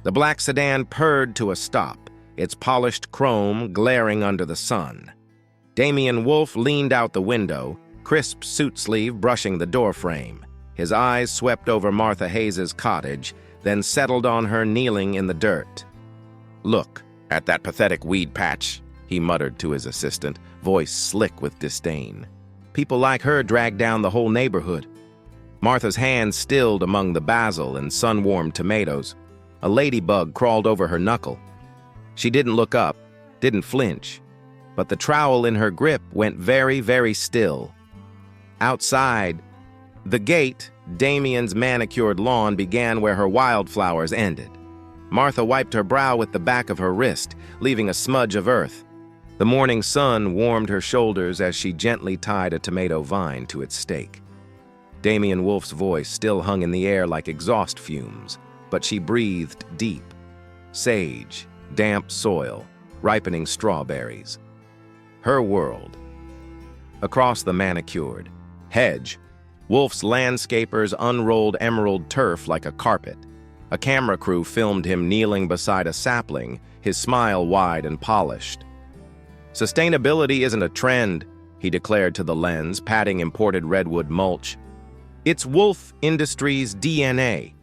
The black sedan purred to a stop, its polished chrome glaring under the sun. Damian Wolfe leaned out the window, crisp suit sleeve brushing the doorframe. His eyes swept over Martha Hayes's cottage, then settled on her kneeling in the dirt. "Look at that pathetic weed patch," he muttered to his assistant, voice slick with disdain. "People like her drag down the whole neighborhood." Martha's hand stilled among the basil and sun-warmed tomatoes. A ladybug crawled over her knuckle. She didn't look up, didn't flinch, but the trowel in her grip went very, very still. Outside, the gate, Damian's manicured lawn, began where her wildflowers ended. Martha wiped her brow with the back of her wrist, leaving a smudge of earth. The morning sun warmed her shoulders as she gently tied a tomato vine to its stake. Damian Wolfe's voice still hung in the air like exhaust fumes, but she breathed deep. Sage, damp soil, ripening strawberries. Her world. Across the manicured hedge, Wolfe's landscapers unrolled emerald turf like a carpet. A camera crew filmed him kneeling beside a sapling, his smile wide and polished. "Sustainability isn't a trend," he declared to the lens, patting imported redwood mulch. "It's Wolfe Industries' DNA."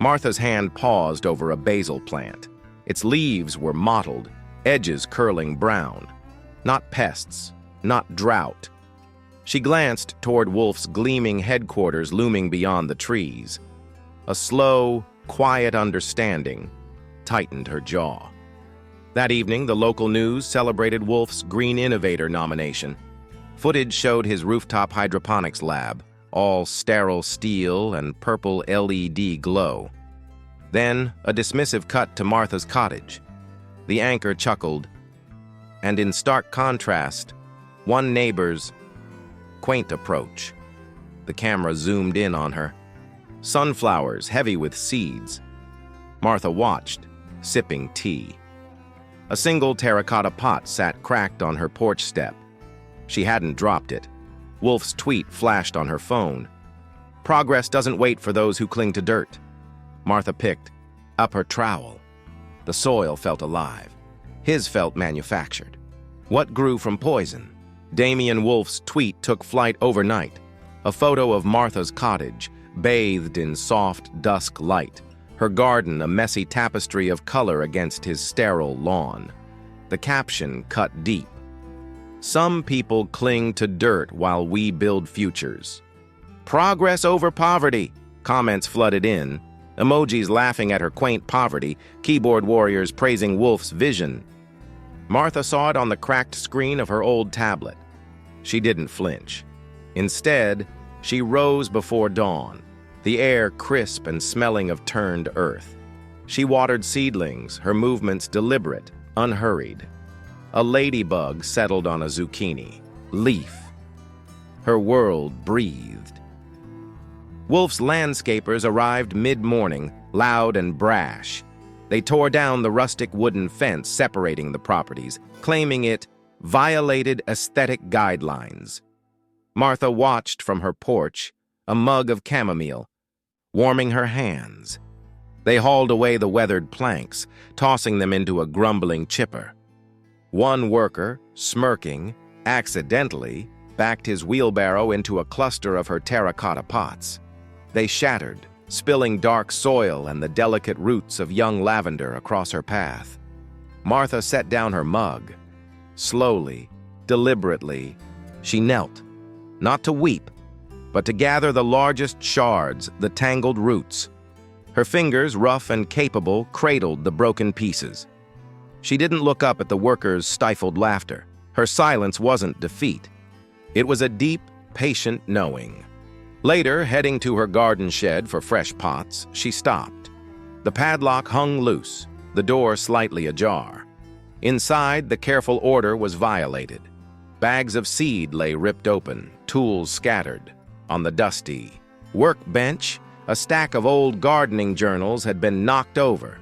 Martha's hand paused over a basil plant. Its leaves were mottled, edges curling brown. Not pests, not drought. She glanced toward Wolfe's gleaming headquarters looming beyond the trees. A slow, quiet understanding tightened her jaw. That evening, the local news celebrated Wolfe's Green Innovator nomination. Footage showed his rooftop hydroponics lab, all sterile steel and purple LED glow. Then, a dismissive cut to Martha's cottage. The anchor chuckled, and in stark contrast, one neighbor's quaint approach. The camera zoomed in on her. Sunflowers heavy with seeds. Martha watched, sipping tea. A single terracotta pot sat cracked on her porch step. She hadn't dropped it. Wolfe's tweet flashed on her phone. "Progress doesn't wait for those who cling to dirt." Martha picked up her trowel. The soil felt alive. His felt manufactured. What grew from poison? Damian Wolfe's tweet took flight overnight. A photo of Martha's cottage, bathed in soft dusk light. Her garden a messy tapestry of color against his sterile lawn. The caption cut deep. "Some people cling to dirt while we build futures." "Progress over poverty," comments flooded in. Emojis laughing at her quaint poverty, keyboard warriors praising Wolfe's vision. Martha saw it on the cracked screen of her old tablet. She didn't flinch. Instead, she rose before dawn, the air crisp and smelling of turned earth. She watered seedlings, her movements deliberate, unhurried. A ladybug settled on a zucchini. Leaf. Her world breathed. Wolfe's landscapers arrived mid-morning, loud and brash. They tore down the rustic wooden fence separating the properties, claiming it violated aesthetic guidelines. Martha watched from her porch, a mug of chamomile, warming her hands. They hauled away the weathered planks, tossing them into a grumbling chipper. One worker, smirking, accidentally backed his wheelbarrow into a cluster of her terracotta pots. They shattered, spilling dark soil and the delicate roots of young lavender across her path. Martha set down her mug. Slowly, deliberately, she knelt, not to weep, but to gather the largest shards, the tangled roots. Her fingers, rough and capable, cradled the broken pieces. She didn't look up at the workers' stifled laughter. Her silence wasn't defeat. It was a deep, patient knowing. Later, heading to her garden shed for fresh pots, she stopped. The padlock hung loose, the door slightly ajar. Inside, the careful order was violated. Bags of seed lay ripped open, tools scattered. On the dusty workbench, a stack of old gardening journals had been knocked over.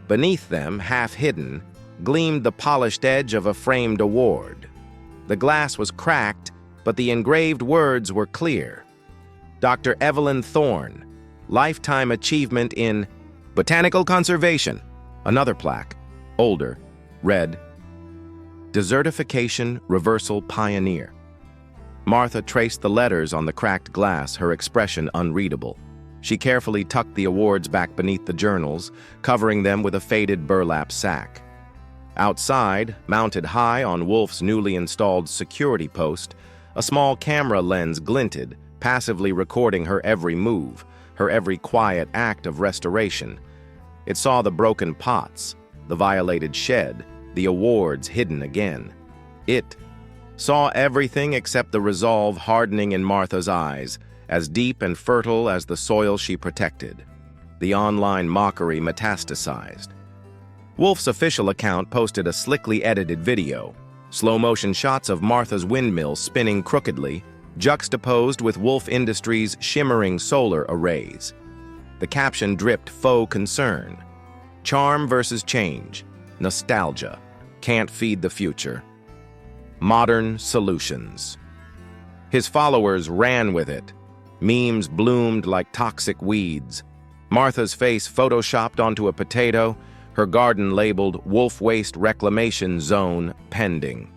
Beneath them, half hidden, gleamed the polished edge of a framed award. The glass was cracked, but the engraved words were clear. Dr. Evelyn Thorne, Lifetime Achievement in Botanical conservation. Another plaque. Older. Red. Desertification reversal pioneer. Martha traced the letters on the cracked glass, her expression unreadable. She carefully tucked the awards back beneath the journals, covering them with a faded burlap sack. Outside, mounted high on Wolfe's newly installed security post, a small camera lens glinted, passively recording her every move, her every quiet act of restoration. It saw the broken pots, the violated shed, the awards hidden again. It saw everything except the resolve hardening in Martha's eyes, as deep and fertile as the soil she protected. The online mockery metastasized. Wolfe's official account posted a slickly edited video, slow-motion shots of Martha's windmill spinning crookedly, juxtaposed with Wolfe Industries' shimmering solar arrays. The caption dripped faux concern. Charm versus change. Nostalgia. Can't feed the future. Modern solutions. His followers ran with it. Memes bloomed like toxic weeds. Martha's face photoshopped onto a potato, her garden labeled Wolfe Waste Reclamation Zone pending.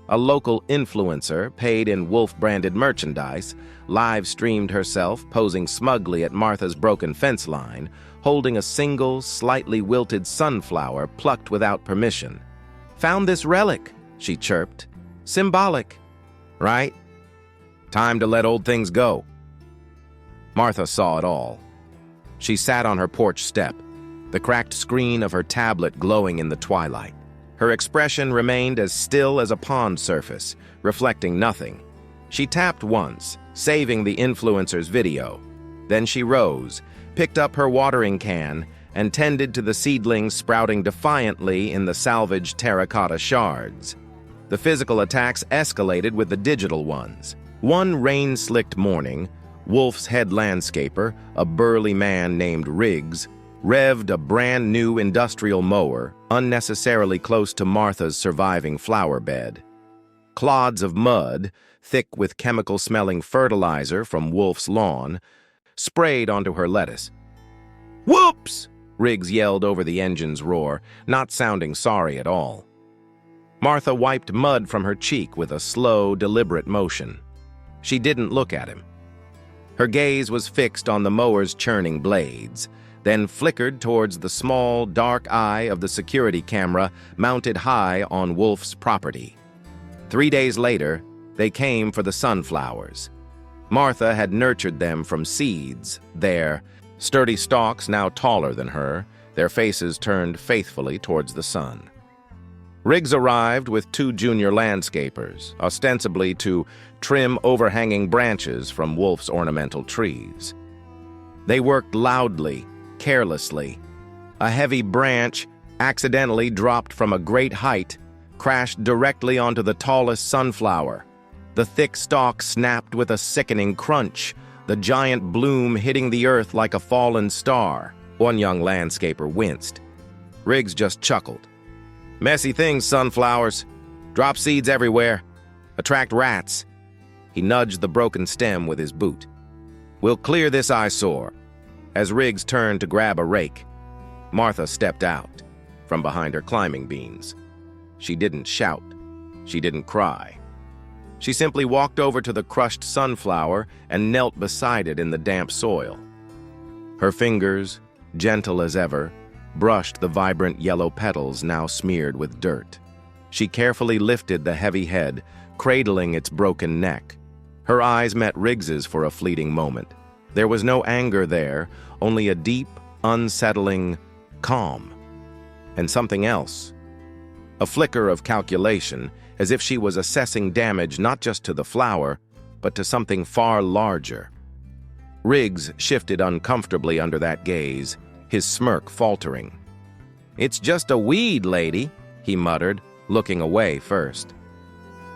A local influencer, paid in Wolfe-branded merchandise, live-streamed herself posing smugly at Martha's broken fence line, holding a single, slightly wilted sunflower plucked without permission. "Found this relic," she chirped. "Symbolic, right? Time to let old things go." Martha saw it all. She sat on her porch step, the cracked screen of her tablet glowing in the twilight. Her expression remained as still as a pond surface, reflecting nothing. She tapped once, saving the influencer's video. Then she rose, picked up her watering can, and tended to the seedlings sprouting defiantly in the salvaged terracotta shards. The physical attacks escalated with the digital ones. One rain-slicked morning, Wolfe's head landscaper, a burly man named Riggs, revved a brand-new industrial mower unnecessarily close to Martha's surviving flower bed. Clods of mud, thick with chemical-smelling fertilizer from Wolfe's lawn, sprayed onto her lettuce. "Whoops!" Riggs yelled over the engine's roar, not sounding sorry at all. Martha wiped mud from her cheek with a slow, deliberate motion. She didn't look at him. Her gaze was fixed on the mower's churning blades, then flickered towards the small, dark eye of the security camera mounted high on Wolfe's property. 3 days later, they came for the sunflowers. Martha had nurtured them from seeds, their sturdy stalks now taller than her, their faces turned faithfully towards the sun. Riggs arrived with 2 junior landscapers, ostensibly to trim overhanging branches from Wolfe's ornamental trees. They worked loudly, carelessly. A heavy branch, accidentally dropped from a great height, crashed directly onto the tallest sunflower. The thick stalk snapped with a sickening crunch, the giant bloom hitting the earth like a fallen star. One young landscaper winced. Riggs just chuckled. "Messy things, sunflowers. Drop seeds everywhere. Attract rats." He nudged the broken stem with his boot. "We'll clear this eyesore." As Riggs turned to grab a rake, Martha stepped out from behind her climbing beans. She didn't shout. She didn't cry. She simply walked over to the crushed sunflower and knelt beside it in the damp soil. Her fingers, gentle as ever, brushed the vibrant yellow petals now smeared with dirt. She carefully lifted the heavy head, cradling its broken neck. Her eyes met Riggs's for a fleeting moment. There was no anger there, only a deep, unsettling calm. And something else. A flicker of calculation, as if she was assessing damage not just to the flower, but to something far larger. Riggs shifted uncomfortably under that gaze, his smirk faltering. "It's just a weed, lady," he muttered, looking away first.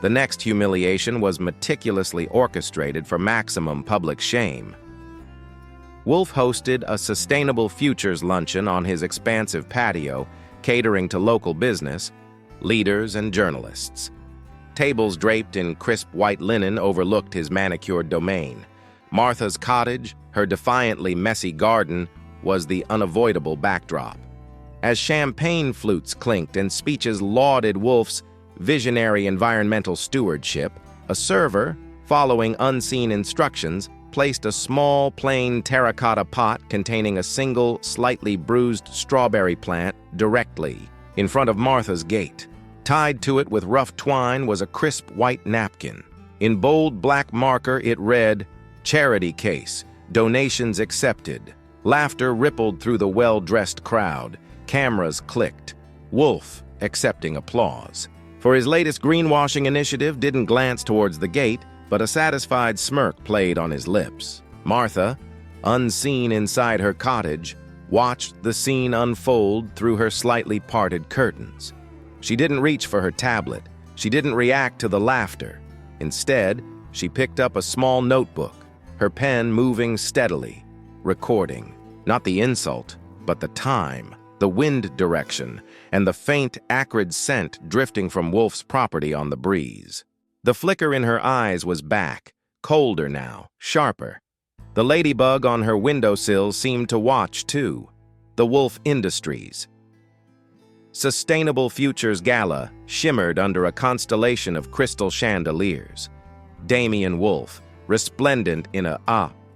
The next humiliation was meticulously orchestrated for maximum public shame. Wolfe hosted a Sustainable Futures luncheon on his expansive patio, catering to local business, leaders, and journalists. Tables draped in crisp white linen overlooked his manicured domain. Martha's cottage, her defiantly messy garden, was the unavoidable backdrop. As champagne flutes clinked and speeches lauded Wolfe's visionary environmental stewardship, a server, following unseen instructions, placed a small, plain terracotta pot containing a single, slightly bruised strawberry plant directly in front of Martha's gate. Tied to it with rough twine was a crisp white napkin. In bold black marker it read, "Charity case, donations accepted." Laughter rippled through the well-dressed crowd. Cameras clicked. Wolfe accepting applause. For his latest greenwashing initiative didn't glance towards the gate, but a satisfied smirk played on his lips. Martha, unseen inside her cottage, watched the scene unfold through her slightly parted curtains. She didn't reach for her tablet. She didn't react to the laughter. Instead, she picked up a small notebook, her pen moving steadily, recording, not the insult, but the time, the wind direction, and the faint, acrid scent drifting from Wolfe's property on the breeze. The flicker in her eyes was back, colder now, sharper. The ladybug on her windowsill seemed to watch, too. The Wolfe Industries Sustainable Futures Gala shimmered under a constellation of crystal chandeliers. Damian Wolfe, resplendent in a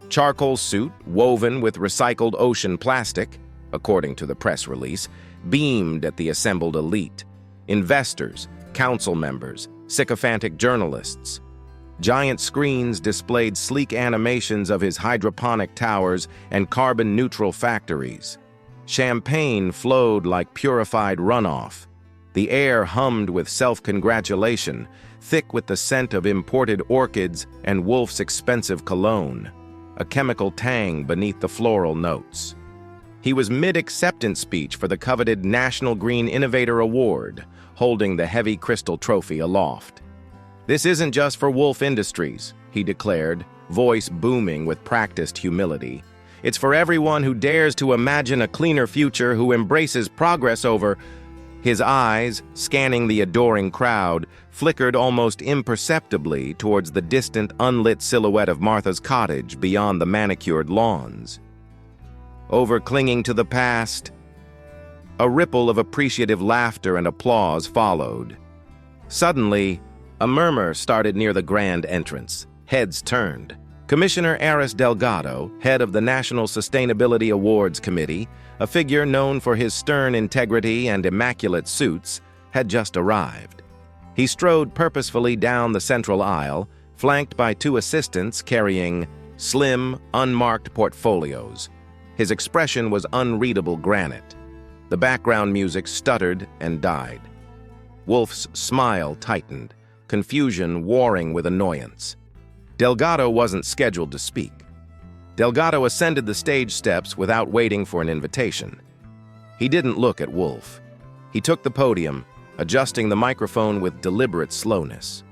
charcoal suit woven with recycled ocean plastic, according to the press release, beamed at the assembled elite. Investors, council members, sycophantic journalists. Giant screens displayed sleek animations of his hydroponic towers and carbon-neutral factories. Champagne flowed like purified runoff. The air hummed with self-congratulation, thick with the scent of imported orchids and Wolfe's expensive cologne, a chemical tang beneath the floral notes. He was mid-acceptance speech for the coveted National Green Innovator Award, holding the heavy crystal trophy aloft. "This isn't just for Wolfe Industries," he declared, voice booming with practiced humility. "It's for everyone who dares to imagine a cleaner future, who embraces progress over—" His eyes, scanning the adoring crowd, flickered almost imperceptibly towards the distant, unlit silhouette of Martha's cottage beyond the manicured lawns. Over clinging to the past, a ripple of appreciative laughter and applause followed. Suddenly, a murmur started near the grand entrance. Heads turned. Commissioner Aris Delgado, head of the National Sustainability Awards Committee, a figure known for his stern integrity and immaculate suits, had just arrived. He strode purposefully down the central aisle, flanked by two assistants carrying slim, unmarked portfolios. His expression was unreadable granite. The background music stuttered and died. Wolfe's smile tightened, confusion warring with annoyance. Delgado wasn't scheduled to speak. Delgado ascended the stage steps without waiting for an invitation. He didn't look at Wolfe. He took the podium, adjusting the microphone with deliberate slowness.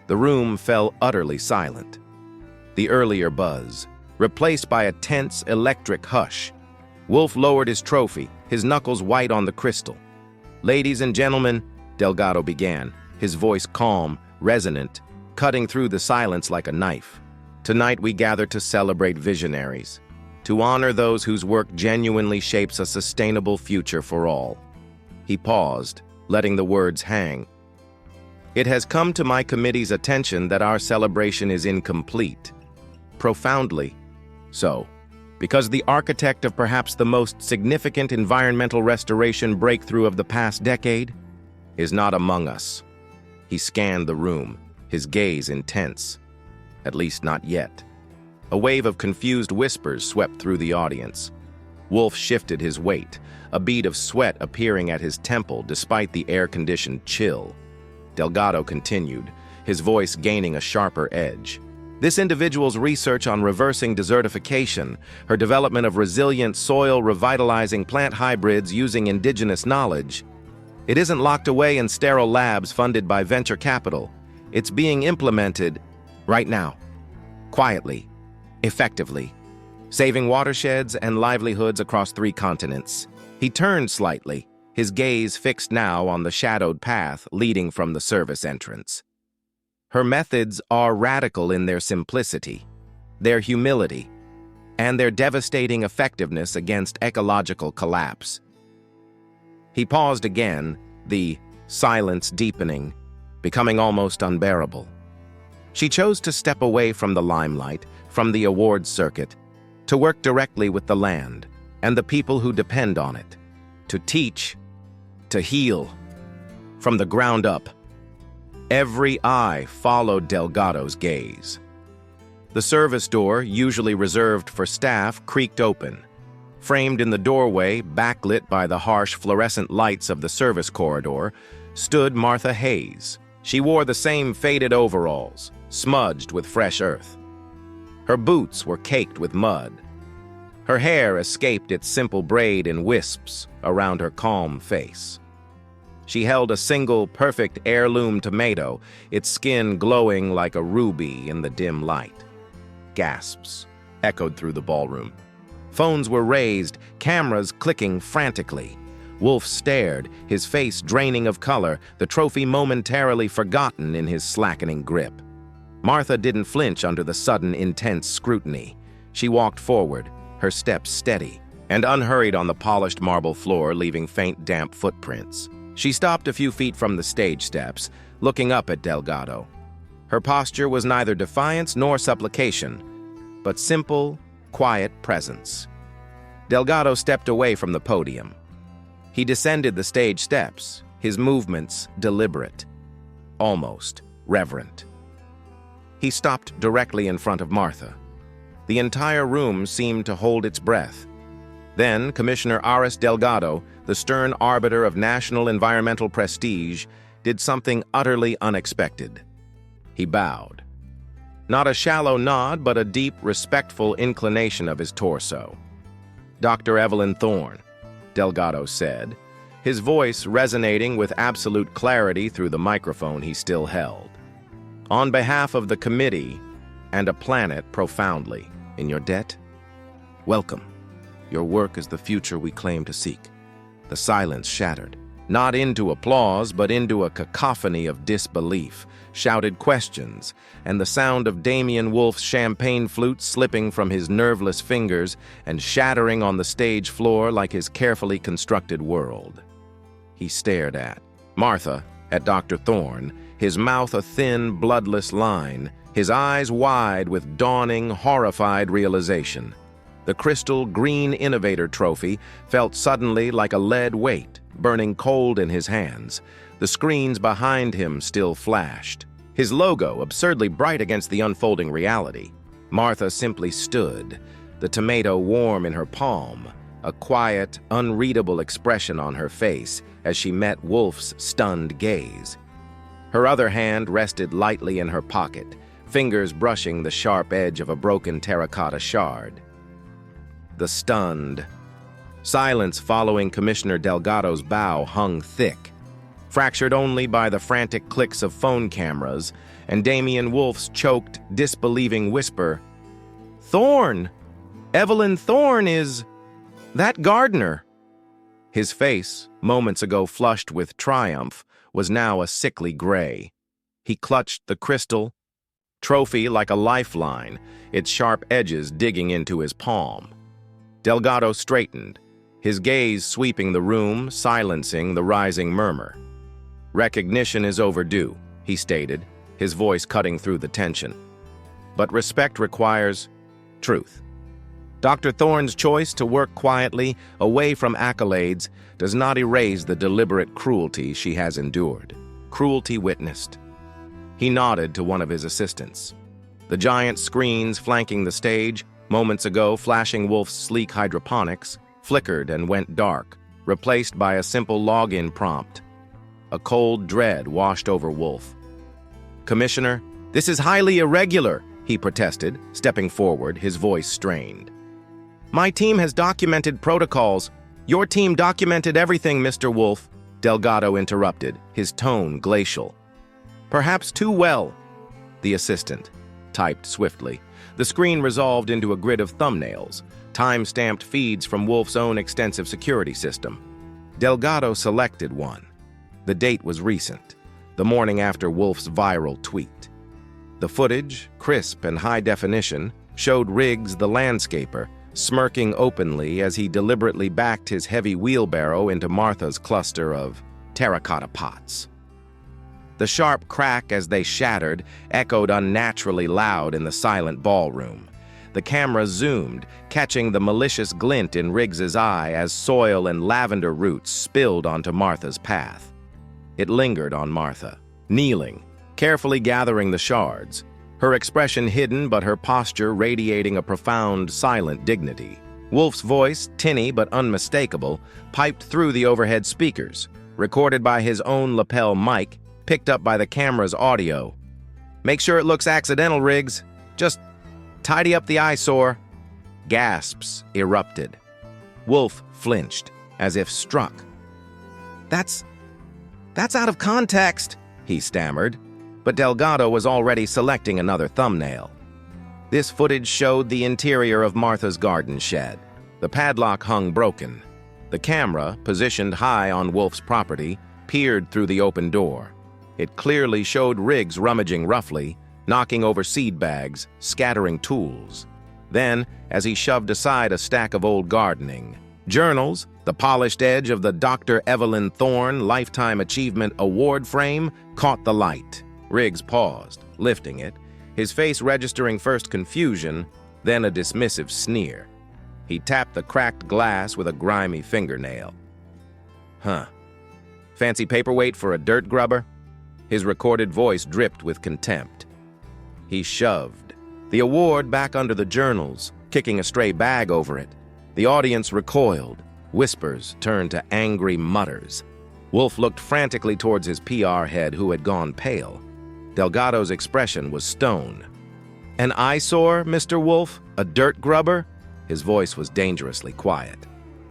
The room fell utterly silent. The earlier buzz, replaced by a tense, electric hush. Wolfe lowered his trophy, his knuckles white on the crystal. "Ladies and gentlemen," Delgado began, his voice calm, resonant, cutting through the silence like a knife. "Tonight we gather to celebrate visionaries, to honor those whose work genuinely shapes a sustainable future for all." He paused, letting the words hang. "It has come to my committee's attention that our celebration is incomplete. Profoundly so, because the architect of perhaps the most significant environmental restoration breakthrough of the past decade is not among us." He scanned the room, his gaze intense. At least not yet. A wave of confused whispers swept through the audience. Wolfe shifted his weight, a bead of sweat appearing at his temple despite the air-conditioned chill. Delgado continued, his voice gaining a sharper edge. "This individual's research on reversing desertification, her development of resilient soil-revitalizing plant hybrids using indigenous knowledge, it isn't locked away in sterile labs funded by venture capital. It's being implemented right now, quietly, effectively, saving watersheds and livelihoods across 3 continents." He turned slightly, his gaze fixed now on the shadowed path leading from the service entrance. "Her methods are radical in their simplicity, their humility. and their devastating effectiveness against ecological collapse. He paused again, the silence deepening, becoming almost unbearable. She chose to step away from the limelight, from the awards circuit, to work directly with the land and the people who depend on it, to teach, to heal, from the ground up. Every eye followed Delgado's gaze. The service door, usually reserved for staff, creaked open. Framed in the doorway, backlit by the harsh fluorescent lights of the service corridor, stood Martha Hayes. She wore the same faded overalls, smudged with fresh earth. Her boots were caked with mud. Her hair escaped its simple braid in wisps around her calm face. She held a single, perfect heirloom tomato, its skin glowing like a ruby in the dim light. Gasps echoed through the ballroom. Phones were raised, cameras clicking frantically. Wolfe stared, his face draining of color, the trophy momentarily forgotten in his slackening grip. Martha didn't flinch under the sudden, intense scrutiny. She walked forward, her steps steady, and unhurried on the polished marble floor, leaving faint, damp footprints. She stopped a few feet from the stage steps, looking up at Delgado. Her posture was neither defiance nor supplication, but simple, quiet presence. Delgado stepped away from the podium. He descended the stage steps, his movements deliberate, almost reverent. He stopped directly in front of Martha. The entire room seemed to hold its breath. Then Commissioner Aris Delgado, the stern arbiter of national environmental prestige, did something utterly unexpected. He bowed. Not a shallow nod, but a deep, respectful inclination of his torso. "Dr. Evelyn Thorne," Delgado said, his voice resonating with absolute clarity through the microphone he still held. "On behalf of the committee and a planet profoundly in your debt, welcome. Your work is the future we claim to seek." The silence shattered, not into applause, but into a cacophony of disbelief, shouted questions, and the sound of Damian Wolfe's champagne flute slipping from his nerveless fingers and shattering on the stage floor like his carefully constructed world. He stared at Martha, at Dr. Thorne, his mouth a thin, bloodless line, his eyes wide with dawning, horrified realization. The crystal green innovator trophy felt suddenly like a lead weight, burning cold in his hands. The screens behind him still flashed, his logo absurdly bright against the unfolding reality. Martha simply stood, the tomato warm in her palm, a quiet, unreadable expression on her face as she met Wolfe's stunned gaze. Her other hand rested lightly in her pocket, fingers brushing the sharp edge of a broken terracotta shard. The stunned silence following Commissioner Delgado's bow hung thick, fractured only by the frantic clicks of phone cameras and Damian Wolfe's choked, disbelieving whisper, "Thorne! Evelyn Thorne is that gardener." His face, moments ago flushed with triumph, was now a sickly gray. He clutched the crystal trophy like a lifeline, its sharp edges digging into his palm. Delgado straightened, his gaze sweeping the room, silencing the rising murmur. "Recognition is overdue," he stated, his voice cutting through the tension. "But respect requires truth." Dr. Thorne's choice to work quietly, away from accolades, does not erase the deliberate cruelty she has endured. Cruelty witnessed. He nodded to one of his assistants. The giant screens flanking the stage, moments ago flashing Wolfe's sleek hydroponics, flickered and went dark, replaced by a simple login prompt. A cold dread washed over Wolfe. "Commissioner, this is highly irregular," he protested, stepping forward, his voice strained. "My team has documented protocols." "Your team documented everything, Mr. Wolfe," Delgado interrupted, his tone glacial. "Perhaps too well," the assistant typed swiftly. The screen resolved into a grid of thumbnails, time-stamped feeds from Wolfe's own extensive security system. Delgado selected one. The date was recent, the morning after Wolfe's viral tweet. The footage, crisp and high definition, showed Riggs, the landscaper, smirking openly as he deliberately backed his heavy wheelbarrow into Martha's cluster of terracotta pots. The sharp crack as they shattered echoed unnaturally loud in the silent ballroom. The camera zoomed, catching the malicious glint in Riggs's eye as soil and lavender roots spilled onto Martha's path. It lingered on Martha, kneeling, carefully gathering the shards, her expression hidden but her posture radiating a profound, silent dignity. Wolfe's voice, tinny but unmistakable, piped through the overhead speakers, recorded by his own lapel mic, picked up by the camera's audio. "Make sure it looks accidental, Riggs. Just tidy up the eyesore." Gasps erupted. Wolfe flinched, as if struck. That's out of context," he stammered, but Delgado was already selecting another thumbnail. This footage showed the interior of Martha's garden shed. The padlock hung broken. The camera, positioned high on Wolfe's property, peered through the open door. It clearly showed Riggs rummaging roughly, knocking over seed bags, scattering tools. Then, as he shoved aside a stack of old gardening journals, the polished edge of the Dr. Evelyn Thorne Lifetime Achievement Award frame caught the light. Riggs paused, lifting it, his face registering first confusion, then a dismissive sneer. He tapped the cracked glass with a grimy fingernail. "Huh. Fancy paperweight for a dirt grubber?" His recorded voice dripped with contempt. He shoved the award back under the journals, kicking a stray bag over it. The audience recoiled. Whispers turned to angry mutters. Wolfe looked frantically towards his PR head, who had gone pale. Delgado's expression was stone. "An eyesore, Mr. Wolfe? A dirt grubber?" His voice was dangerously quiet.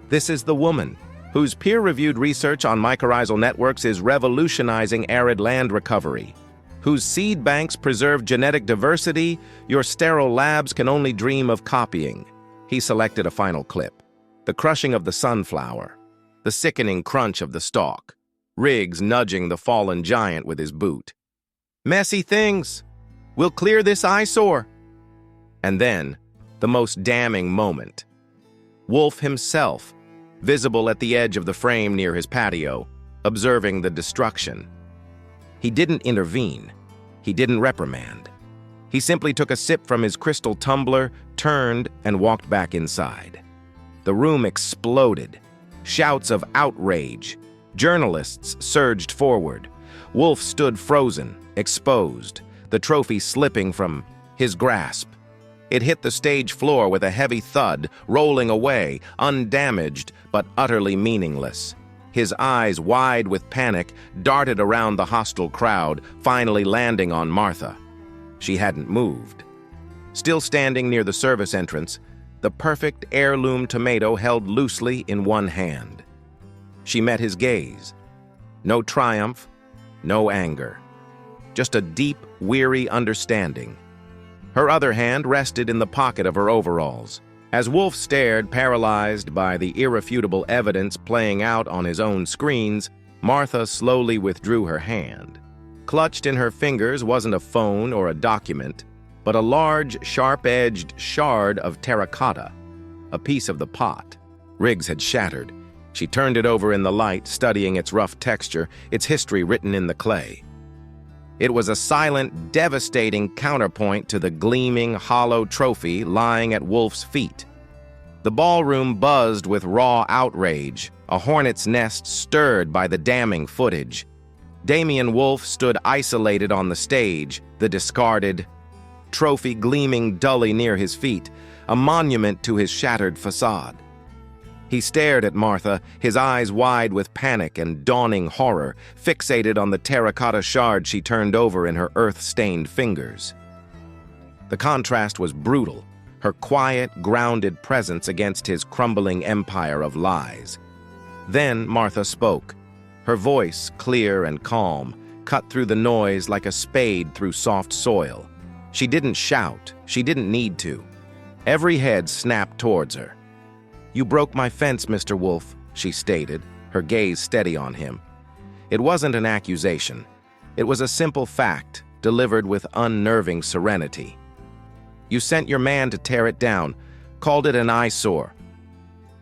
"This is the woman whose peer-reviewed research on mycorrhizal networks is revolutionizing arid land recovery, whose seed banks preserve genetic diversity your sterile labs can only dream of copying." He selected a final clip. The crushing of the sunflower, the sickening crunch of the stalk, Riggs nudging the fallen giant with his boot. "Messy things. We'll clear this eyesore." And then, the most damning moment. Wolfe himself, visible at the edge of the frame near his patio, observing the destruction. He didn't intervene. He didn't reprimand. He simply took a sip from his crystal tumbler, turned, and walked back inside. The room exploded. Shouts of outrage. Journalists surged forward. Wolfe stood frozen, exposed, the trophy slipping from his grasp. It hit the stage floor with a heavy thud, rolling away, undamaged but utterly meaningless. His eyes, wide with panic, darted around the hostile crowd, finally landing on Martha. She hadn't moved. Still standing near the service entrance, the perfect heirloom tomato held loosely in one hand. She met his gaze. No triumph, no anger. Just a deep, weary understanding. Her other hand rested in the pocket of her overalls. As Wolfe stared, paralyzed by the irrefutable evidence playing out on his own screens, Martha slowly withdrew her hand. Clutched in her fingers wasn't a phone or a document, but a large, sharp-edged shard of terracotta, a piece of the pot. Riggs had shattered. She turned it over in the light, studying its rough texture, its history written in the clay. It was a silent, devastating counterpoint to the gleaming, hollow trophy lying at Wolfe's feet. The ballroom buzzed with raw outrage, a hornet's nest stirred by the damning footage. Damian Wolfe stood isolated on the stage, the discarded trophy gleaming dully near his feet, a monument to his shattered facade. He stared at Martha, his eyes wide with panic and dawning horror, fixated on the terracotta shard she turned over in her earth-stained fingers. The contrast was brutal, her quiet, grounded presence against his crumbling empire of lies. Then Martha spoke, her voice clear and calm, cut through the noise like a spade through soft soil. She didn't shout, she didn't need to. Every head snapped towards her. "You broke my fence, Mr. Wolfe," she stated, her gaze steady on him. It wasn't an accusation. It was a simple fact, delivered with unnerving serenity. You sent your man to tear it down, called it an eyesore."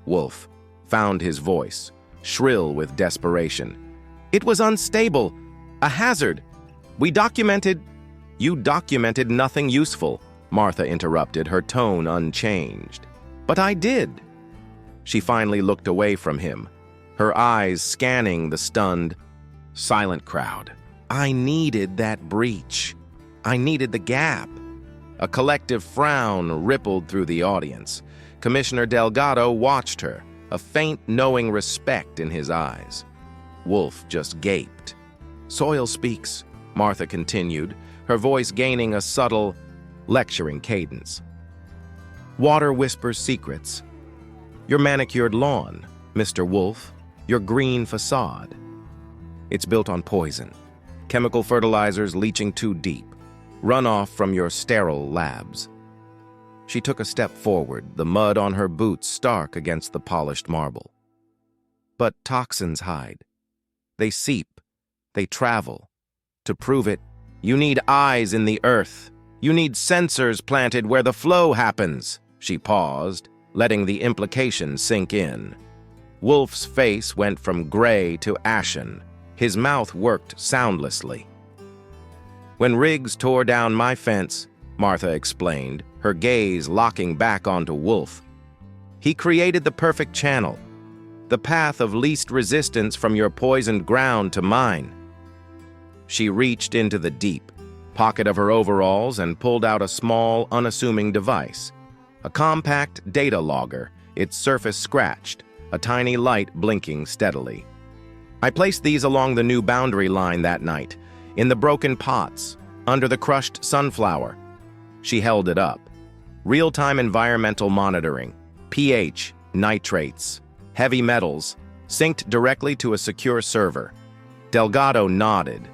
Wolfe found his voice, shrill with desperation. "It was unstable, a hazard. We documented—" "You documented nothing useful," Martha interrupted, her tone unchanged. "But I did." She finally looked away from him, her eyes scanning the stunned, silent crowd. "I needed that breach. I needed the gap." A collective frown rippled through the audience. Commissioner Delgado watched her, a faint, knowing respect in his eyes. Wolfe just gaped. "Soil speaks," Martha continued, her voice gaining a subtle, lecturing cadence. "Water whispers secrets. Your manicured lawn, Mr. Wolfe, your green facade. It's built on poison, chemical fertilizers leaching too deep, runoff from your sterile labs." She took a step forward, the mud on her boots stark against the polished marble. "But toxins hide. They seep. They travel. To prove it, you need eyes in the earth. You need sensors planted where the flow happens." She paused, letting the implication sink in. Wolfe's face went from gray to ashen. His mouth worked soundlessly. "When Riggs tore down my fence," Martha explained, her gaze locking back onto Wolfe, "he created the perfect channel, the path of least resistance from your poisoned ground to mine." She reached into the deep pocket of her overalls and pulled out a small, unassuming device, a compact data logger, its surface scratched, a tiny light blinking steadily. "I placed these along the new boundary line that night, in the broken pots, under the crushed sunflower." She held it up. "Real-time environmental monitoring, pH, nitrates, heavy metals, synced directly to a secure server." Delgado nodded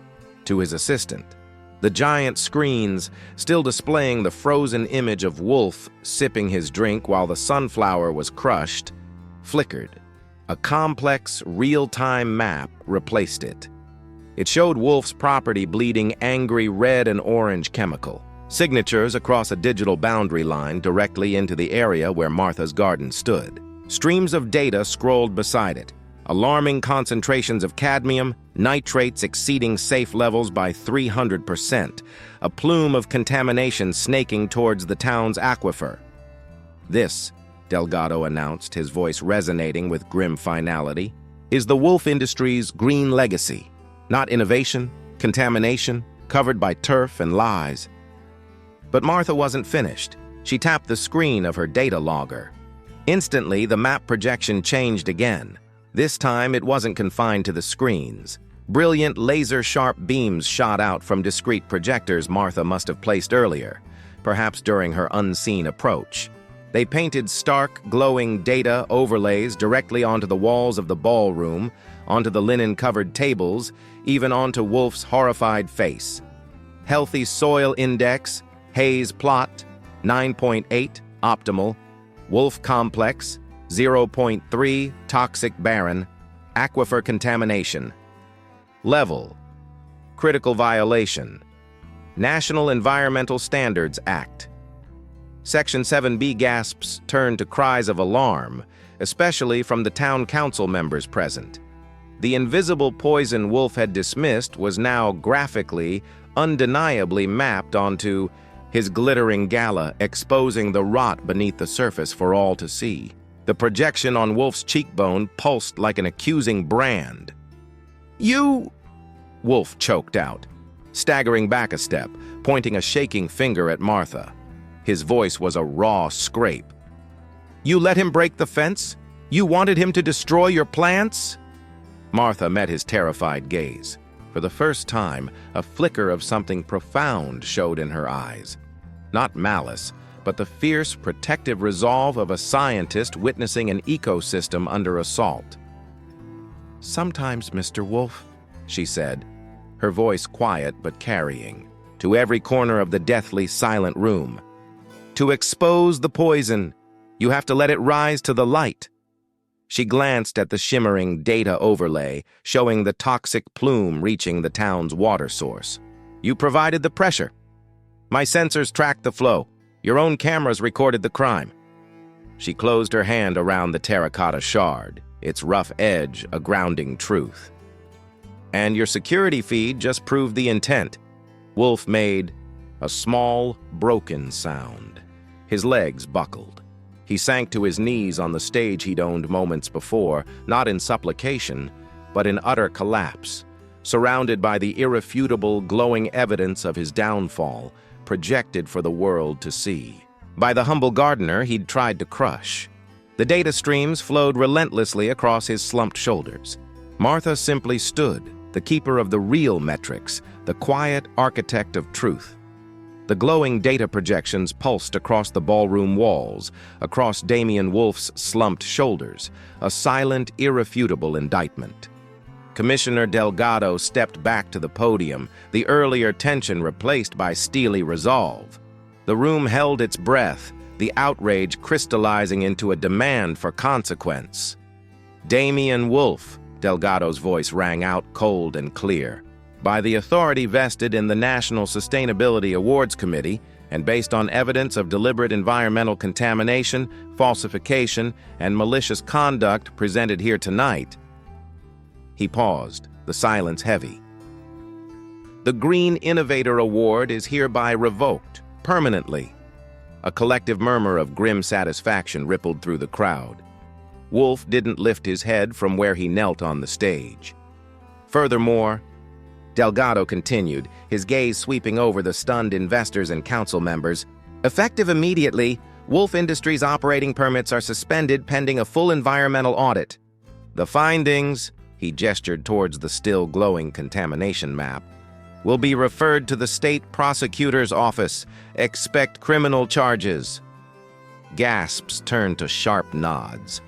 to his assistant. The giant screens, still displaying the frozen image of Wolfe sipping his drink while the sunflower was crushed, flickered. A complex, real-time map replaced it. It showed Wolfe's property bleeding angry red and orange chemical, signatures across a digital boundary line directly into the area where Martha's garden stood. Streams of data scrolled beside it, alarming concentrations of cadmium, nitrates exceeding safe levels by 300%, a plume of contamination snaking towards the town's aquifer. "This," Delgado announced, his voice resonating with grim finality, "is the Wolfe Industries' green legacy. Not innovation, contamination, covered by turf and lies." But Martha wasn't finished. She tapped the screen of her data logger. Instantly, the map projection changed again. This time, it wasn't confined to the screens. Brilliant laser-sharp beams shot out from discrete projectors Martha must have placed earlier, perhaps during her unseen approach. They painted stark, glowing data overlays directly onto the walls of the ballroom, onto the linen-covered tables, even onto Wolfe's horrified face. Healthy soil index, Hayes plot, 9.8, optimal. Wolfe complex, 0.3, toxic barren. Aquifer contamination. Level, critical violation. National Environmental Standards Act. Section 7B gasps turned to cries of alarm, especially from the town council members present. The invisible poison Wolfe had dismissed was now graphically, undeniably mapped onto his glittering gala, exposing the rot beneath the surface for all to see. The projection on Wolfe's cheekbone pulsed like an accusing brand. "You—" Wolfe choked out, staggering back a step, pointing a shaking finger at Martha. His voice was a raw scrape. "You let him break the fence? You wanted him to destroy your plants?" Martha met his terrified gaze. For the first time, a flicker of something profound showed in her eyes. Not malice, but the fierce, protective resolve of a scientist witnessing an ecosystem under assault. "Sometimes, Mr. Wolfe," she said, her voice quiet but carrying, to every corner of the deathly silent room. "To expose the poison, you have to let it rise to the light." She glanced at the shimmering data overlay, showing the toxic plume reaching the town's water source. "You provided the pressure. My sensors tracked the flow. Your own cameras recorded the crime." She closed her hand around the terracotta shard, its rough edge a grounding truth. "And your security feed just proved the intent." Wolfe made a small, broken sound. His legs buckled. He sank to his knees on the stage he'd owned moments before, not in supplication, but in utter collapse, surrounded by the irrefutable, glowing evidence of his downfall, projected for the world to see. By the humble gardener he'd tried to crush. The data streams flowed relentlessly across his slumped shoulders. Martha simply stood, the keeper of the real metrics, the quiet architect of truth. The glowing data projections pulsed across the ballroom walls, across Damian Wolfe's slumped shoulders, a silent, irrefutable indictment. Commissioner Delgado stepped back to the podium, the earlier tension replaced by steely resolve. The room held its breath, the outrage crystallizing into a demand for consequence. "Damian Wolfe," Delgado's voice rang out cold and clear. "By the authority vested in the National Sustainability Awards Committee, and based on evidence of deliberate environmental contamination, falsification, and malicious conduct presented here tonight." He paused, the silence heavy. "The Green Innovator Award is hereby revoked, permanently." A collective murmur of grim satisfaction rippled through the crowd. Wolfe didn't lift his head from where he knelt on the stage. "Furthermore," Delgado continued, his gaze sweeping over the stunned investors and council members, "effective immediately, Wolfe Industries operating permits are suspended pending a full environmental audit. The findings," he gestured towards the still glowing contamination map, "will be referred to the state prosecutor's office. Expect criminal charges." Gasps turned to sharp nods.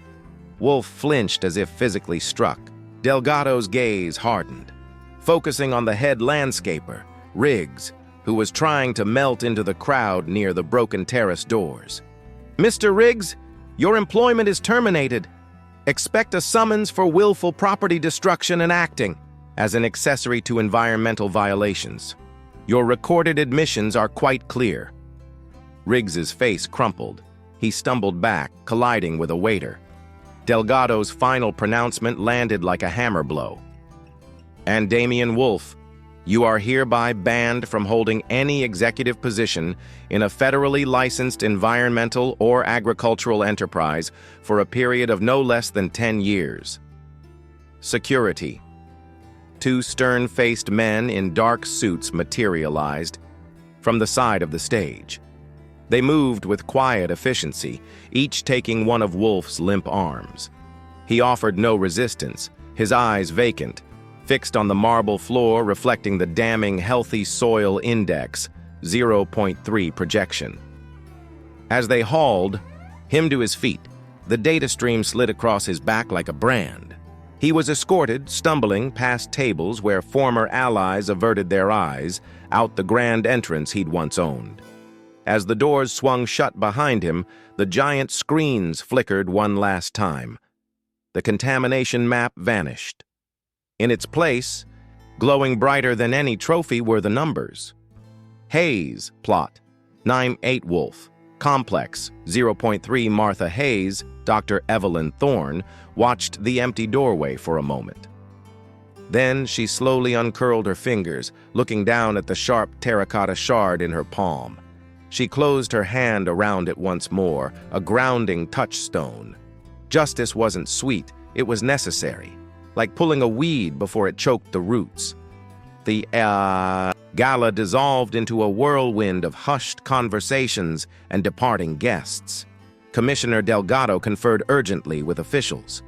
Wolfe flinched as if physically struck. Delgado's gaze hardened, focusing on the head landscaper, Riggs, who was trying to melt into the crowd near the broken terrace doors. "Mr. Riggs, your employment is terminated. Expect a summons for willful property destruction and acting as an accessory to environmental violations. Your recorded admissions are quite clear." Riggs's face crumpled. He stumbled back, colliding with a waiter. Delgado's final pronouncement landed like a hammer blow. "And Damian Wolfe, you are hereby banned from holding any executive position in a federally licensed environmental or agricultural enterprise for a period of no less than 10 years. Security." Two stern-faced men in dark suits materialized from the side of the stage. They moved with quiet efficiency, each taking one of Wolfe's limp arms. He offered no resistance, his eyes vacant, fixed on the marble floor reflecting the damning Healthy Soil Index, 0.3 projection. As they hauled him to his feet, the data stream slid across his back like a brand. He was escorted, stumbling past tables where former allies averted their eyes, out the grand entrance he'd once owned. As the doors swung shut behind him, the giant screens flickered one last time. The contamination map vanished. In its place, glowing brighter than any trophy, were the numbers. Hayes plot, 9-8 Wolfe. Complex, 0.3 Martha Hayes. Dr. Evelyn Thorne watched the empty doorway for a moment. Then she slowly uncurled her fingers, looking down at the sharp terracotta shard in her palm. She closed her hand around it once more, a grounding touchstone. Justice wasn't sweet, it was necessary, like pulling a weed before it choked the roots. The gala dissolved into a whirlwind of hushed conversations and departing guests. Commissioner Delgado conferred urgently with officials.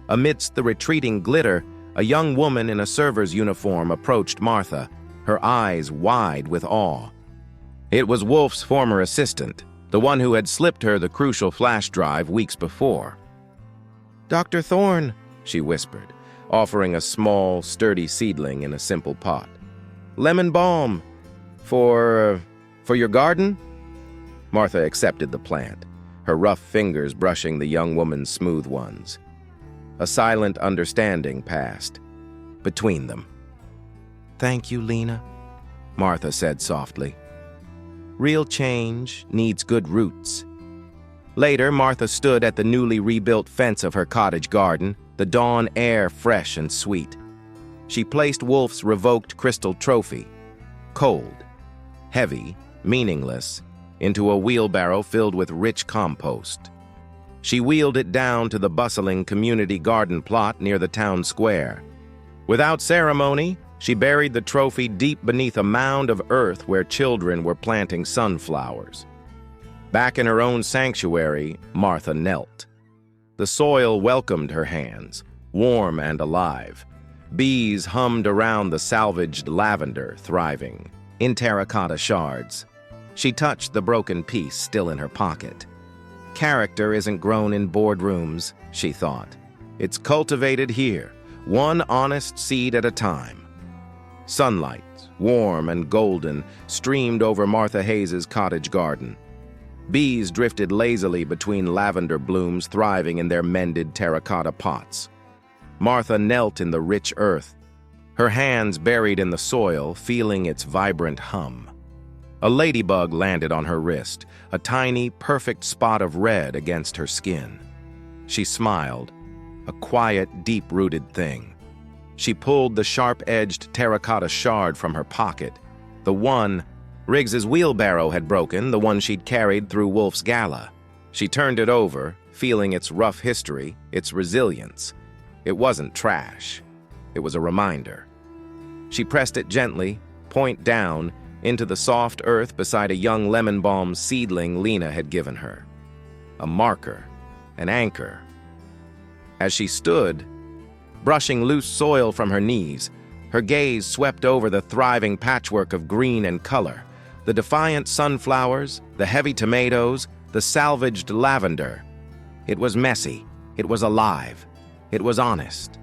Amidst the retreating glitter, a young woman in a server's uniform approached Martha, her eyes wide with awe. It was Wolfe's former assistant, the one who had slipped her the crucial flash drive weeks before. "Dr. Thorne," she whispered, offering a small, sturdy seedling in a simple pot. "Lemon balm. For your garden?" Martha accepted the plant, her rough fingers brushing the young woman's smooth ones. A silent understanding passed between them. "Thank you, Lena," Martha said softly. Real change needs good roots. Later, Martha stood at the newly rebuilt fence of her cottage garden, the dawn air fresh and sweet. She placed Wolfe's revoked crystal trophy, cold, heavy, meaningless, into a wheelbarrow filled with rich compost. She wheeled it down to the bustling community garden plot near the town square. Without ceremony, she buried the trophy deep beneath a mound of earth where children were planting sunflowers. Back in her own sanctuary, Martha knelt. The soil welcomed her hands, warm and alive. Bees hummed around the salvaged lavender, thriving in terracotta shards. She touched the broken piece still in her pocket. Character isn't grown in boardrooms, she thought. It's cultivated here, one honest seed at a time. Sunlight, warm and golden, streamed over Martha Hayes's cottage garden. Bees drifted lazily between lavender blooms thriving in their mended terracotta pots. Martha knelt in the rich earth, her hands buried in the soil, feeling its vibrant hum. A ladybug landed on her wrist, a tiny, perfect spot of red against her skin. She smiled, a quiet, deep-rooted thing. She pulled the sharp-edged terracotta shard from her pocket, the one Riggs's wheelbarrow had broken, the one she'd carried through Wolfe's gala. She turned it over, feeling its rough history, its resilience. It wasn't trash. It was a reminder. She pressed it gently, point down, into the soft earth beside a young lemon balm seedling Lena had given her. A marker, an anchor. As she stood, brushing loose soil from her knees, her gaze swept over the thriving patchwork of green and color, the defiant sunflowers, the heavy tomatoes, the salvaged lavender. It was messy, it was alive, it was honest.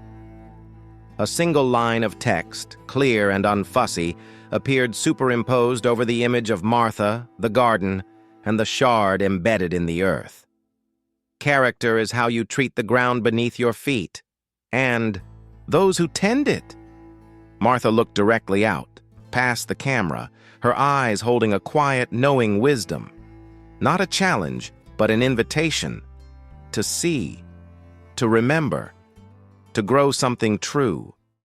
A single line of text, clear and unfussy, appeared superimposed over the image of Martha, the garden, and the shard embedded in the earth. Character is how you treat the ground beneath your feet, and those who tend it. Martha looked directly out, past the camera, her eyes holding a quiet, knowing wisdom. Not a challenge, but an invitation to see, to remember, to grow something true.